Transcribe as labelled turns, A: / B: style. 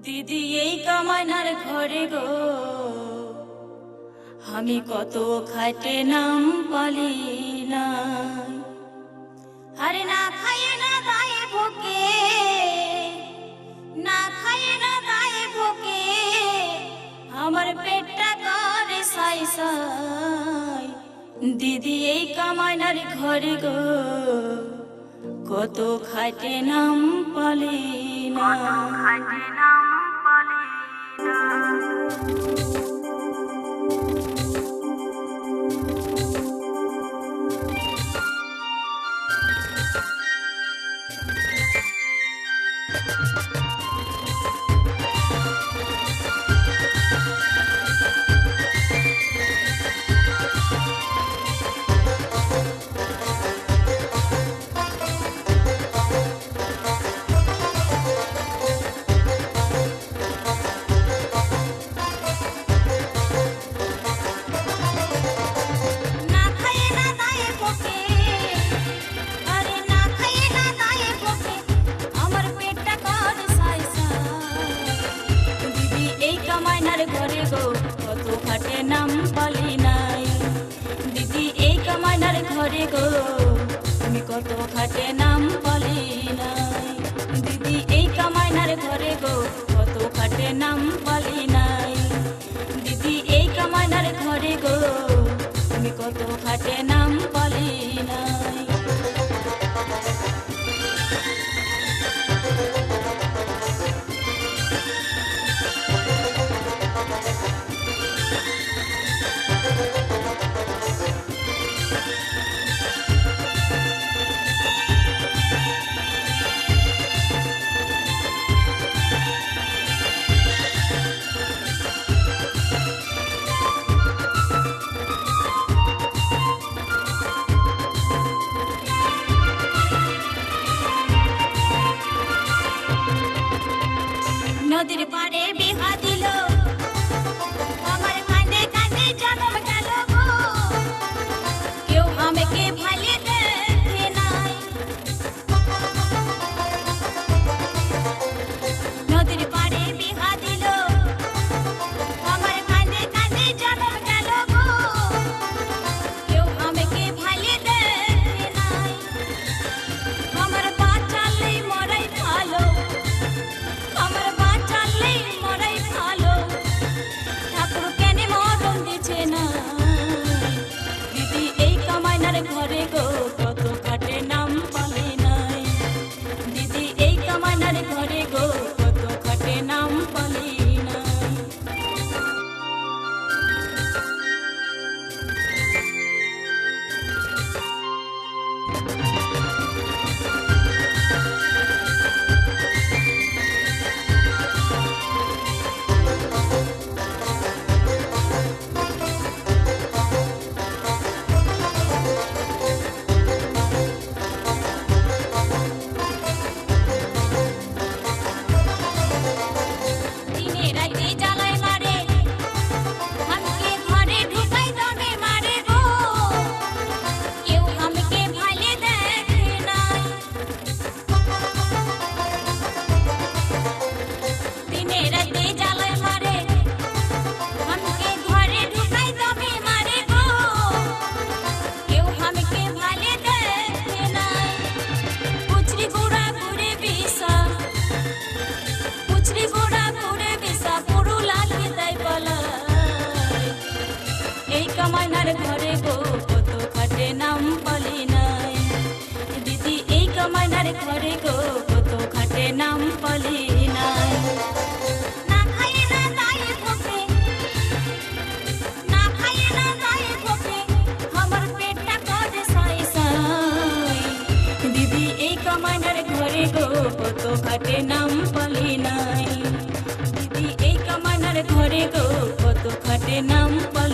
A: দিদি এই কামানার ঘরে গো আমি কত খাটে নাম পালি না। আরে না খাইয়ে না দায়ে ভোকে, না খাইয়ে না দায়ে ভোকে আমার পেটটা করে সাই সাই। দিদি এই কামানার ঘরে গো কত খাটে নাম পালি না। ঘরে গো কত খাটে নাম পালি নাই। দিদি এই কামাইনার ঘরে গো আমি কত খাটে নাম পালি নাই। দিদি এই কামাইনার ঘরে গো কত খাটে নাম পালি নাই। দিদি এই কামাইনার ঘরে গো আমি কত খাটে নাম পালি নাই। নদীর পাড়ে বিহা দিল আমার কাঁদে কাঁদে জন্ম গেল গো, কেউ আমাকে ভালে দেখে নাই। নদীর পাড়ে বিহা দিল আমার কাঁদে কাঁদে জন্ম গেল গো, কেউ আমাকে ভালে দেখে নাই। আমার পা চাললেই মরাই ভালো, আমার পা চাললেই মরাই ভালো, ঠাকুর কেন মরণ দিছে না। দিদি এই কামাইনার ঘরে গো কত খাটে নাম পালি নাই। দিদি এই কামাইনার ঘরে গো কত খাটে নাম পালি নাই। দিনে রাতে জ্বালায় মারে আমাকে ঘরে ঢুকাই দমে মারে গো, কেউ আমাকে ভালে দেখে নাই। দিনে রাতে জ্বালায় মারে আমাকে ঘরে ঢুকাই দমে মারে গো, কেউ আমাকে ভালে দেখে নাই। পুচরি গোড়া ঘুরে বিষা, পুচরি গোড়া ঘুরে বিষা পুরু লাগে তাই পালায়। এই কামাইনার ঘরে গো কত খাটে নাম পালি নাই। দিদি এই কামাইনার ঘরে গো কত খাটে নাম পালি নাই। না খাইয়ে না দায়ে ভোকে, না খাইয়ে না দায়ে ভোকে আমার পেটটা করে সাই সাই। দিদি এই কামাইনার ঘরে গো কত খাটে নাম পালি নাই। দিদি এই কামাইনার ঘরে গো কত খাটে নাম পালি